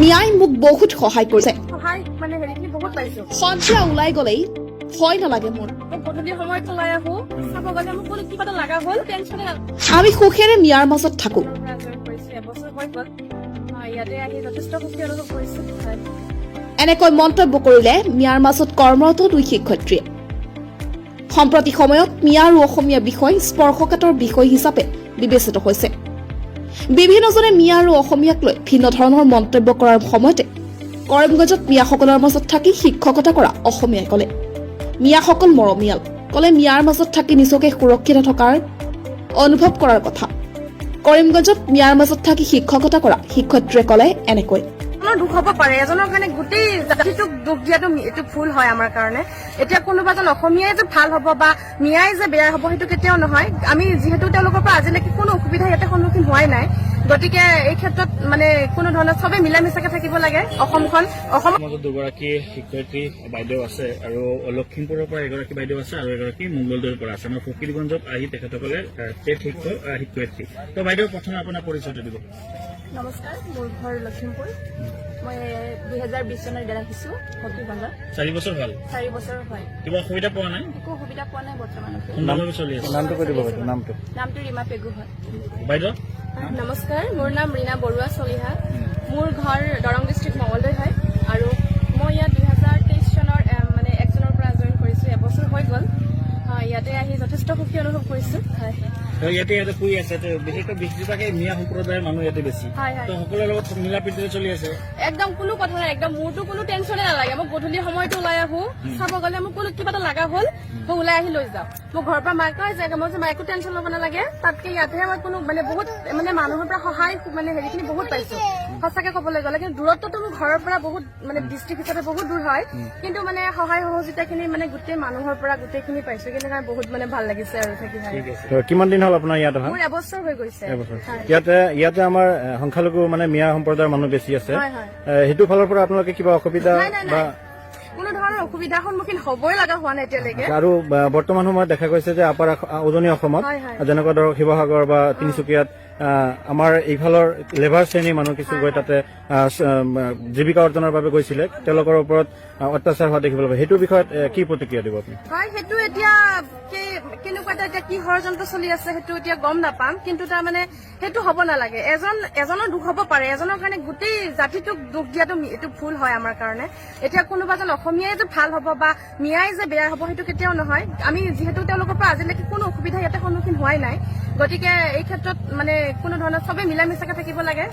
মিয়াই মোক বহুত সহায় কৰিছে। সন্ধিয়া ওলাই গলেই ভয় নালাগে মোৰ। আমি সুখেৰে মিয়াৰ মাজত থাকো। এনেকৈ মন্তব্য কৰিলে মিয়াৰ মাজত কৰ্মৰত দুই শিক্ষয়িত্ৰীয়ে। সম্প্ৰতি সময়ত মিয়া আৰু অসমীয়া বিষয় স্পৰ্শকাতৰ বিষয় হিচাপে বিবেচিত হৈছে। বিভিন্নজনে মিয়া আৰু অসমীয়াক লৈ ভিন্ন ধৰণৰ মন্তব্য কৰাৰ সময়তে কৰিমগঞ্জত মিয়াসকলৰ মাজত থাকি শিক্ষকতা কৰা অসমীয়াই কলে মিয়াসকল মৰমীয়াল, কলে মিয়াৰ মাজত থাকি নিজকে সুৰক্ষিত থকাৰ অনুভৱ কৰাৰ কথা। কৰিমগঞ্জত মিয়াৰ মাজত থাকি শিক্ষকতা কৰা শিক্ষয়িত্ৰীয়ে কলে এনেকৈ। দুখ হব পাৰে, এজনৰ কাৰণে গোটেই জাতিটোক দুখ দিয়াটো এইটো ভুল হয় আমাৰ কাৰণে। এতিয়া কোনোবা এজন অসমীয়াই যে ভাল হব বা মিয়াই যে বেয়া হব সেইটো কেতিয়াও নহয়। আমি যিহেতু তেওঁলোকৰ পৰা আজিলৈকে কোনো অসুবিধা ইয়াতে সন্মুখীন হোৱাই নাই, গতিকে এই ক্ষেত্ৰত মানে কোনো ধৰণৰ চবে মিলা মিছাকে থাকিব লাগে। অসমত দুগৰাকী শিক্ষয়িত্ৰী বাইদেউ আছে আৰু লখিমপুৰৰ পৰা এগৰাকী বাইদেউ আছে আৰু এগৰাকী মংগলদৈৰ পৰা আছে। আমাৰ ফকীৰগঞ্জত আহি তেখেতসকলে শিক্ষয়িত্ৰী। তো বাইদেউ প্ৰথমে আপোনাৰ পৰিচয়টো দিব। নমস্কাৰ, মোৰ ঘৰ লখিমপুৰ। মই 2020 চনত ইয়াত আহিছো ফকীৰগঞ্জত। 4 বছৰ হ'ল? 4 বছৰ হয়। কিবা অসুবিধা পোৱা নাই? একো অসুবিধা পোৱা নাই বৰ্তমান। নামটো চলি আছে? নামটো কৈ দিব বাইদেউ। নামটো ৰীমা পেগু হয়। বাইদেউ নমস্কাৰ, মোৰ নাম ৰীণা বৰুৱা চলিহা। মোৰ ঘৰ দৰং ডিষ্ট্ৰিক্ট মঙলদৈ হয় আৰু মই ইয়াত 2023 চনৰ 1 জুনৰ পৰা জইন কৰিছো। এবছৰ হৈ গ'ল। ইয়াতে আহি যথেষ্ট সুখী অনুভৱ কৰিছো। ইয়াতে শুই আছে, বিশেষকৈ বেছিভাগে মিয়া সম্প্ৰদায়ৰ মানুহ ইয়াতে বেছি, সকলোৰে লগত মিলা প্ৰীতিৰে চলি আছে। একদম কোনো কথা নাই, একদম মোৰতো কোনো টেনচনে নালাগে। মই গধূলি সময়তো ওলাই আহো, চাব গ'লে মোক কোনো কিবা এটা লগা হ'ল মই ওলাই আহি লৈ যাওঁ। মোৰ ঘৰৰ পৰা মাক কয় যে মই যে একো টেনচন ল'ব নালাগে, তাতকে ইয়াতেহে মই কোনো মানে বহুত মানে মানুহৰ পৰা সহায় মানে হেৰিখিনি বহুত পাইছো সঁচাকে ক'বলৈ গ'লে। কিন্তু দূৰত্বটো মোৰ ঘৰৰ পৰা বহুত মানে ডিষ্ট্ৰিক্ট হিচাপে বহুত দূৰ হয়, কিন্তু মানে সহায় সহযোগিতাখিনি মানে গোটেই মানুহৰ পৰা গোটেইখিনি পাইছো। কিন্তু বহুত মানে ভাল লাগিছে আৰু থাকি। কিমান দিন হ'ল আপোনাৰ ইয়াত অহা? মোৰ এবছৰ হৈ গৈছে। ইয়াতে আমাৰ সংখ্যালঘু মানে মিয়া সম্প্ৰদায়ৰ মানুহ বেছি আছে, সেইটো ফালৰ পৰা আপোনালোকে কিবা অসুবিধা বা কোনো ধৰণৰ অসুবিধাৰ সন্মুখীন হবই লগা হোৱা নাই এতিয়ালৈকে। আৰু বৰ্তমান সময়ত দেখা গৈছে যে আপাৰ উজনি অসমত যেনেকুৱা ধৰক শিৱসাগৰ বা তিনিচুকীয়াত আমাৰ এইফালৰ লেবাৰ শ্ৰেণীৰ মানুহ কিছু গৈ তাতে জীৱিকা অৰ্জনৰ বাবে গৈছিলে, তেওঁলোকৰ ওপৰত অত্যাচাৰ হোৱা দেখিবলৈ পায়। সেইটোৰ বিষয়ত কি প্ৰতিক্ৰিয়া দিব আপুনি? হয়, সেইটো এতিয়া কেনেকুৱা এটা এতিয়া কি ষড়যন্ত্ৰ চলি আছে সেইটো এতিয়া গম নাপাম, কিন্তু তাৰমানে সেইটো হ'ব নালাগে। এজনৰ দুখ হ'ব পাৰে, এজনৰ কাৰণে গোটেই জাতিটোক দুখ দিয়াটো এইটো ভুল হয় আমাৰ কাৰণে। এতিয়া কোনোবা এজন অসমীয়াই যে ভাল হব বা মিয়াই যে বেয়া হব সেইটো কেতিয়াও নহয়। আমি যিহেতু তেওঁলোকৰ পৰা আজিলৈকে কোনো অসুবিধা ইয়াতে সন্মুখীন হোৱাই নাই, গতিকে এই ক্ষেত্ৰত মানে কোনো ধৰণৰ চবে মিলা মিছাকে থাকিব লাগে।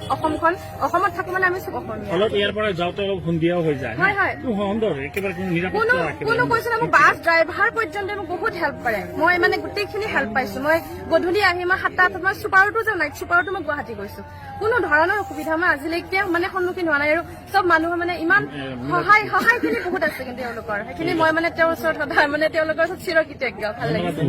অসমত থাকো মানে আমি চব অসমীয়া। ইয়াৰ পৰা যাওঁতে অলপ সন্ধিয়াও হৈ যায়। হয় হয়, কোনো কৈছে না, মোৰ বাছ ড্ৰাইভাৰ পৰ্যন্ত মোক বহুত হেল্প কৰে। মই মানে গোটেইখিনি হেল্প পাইছো। মই গধূলি আহি মই 7-8 মই চুপাৰতো যাওঁ, নাইট চুপাৰতো মই গুৱাহাটী গৈছো। কোনো ধৰণৰ অসুবিধা মই আজিলৈকে মানে সন্মুখীন হোৱা নাই আৰু চব মানুহৰ মানে ইমান সহায়খিনি বহুত আছে। কিন্তু তেওঁলোকৰ সেইখিনি মই মানে তেওঁৰ ওচৰত সদায় মানে তেওঁলোকৰ ওচৰত চিৰকৃতজ্ঞ। ভাল লাগিছে।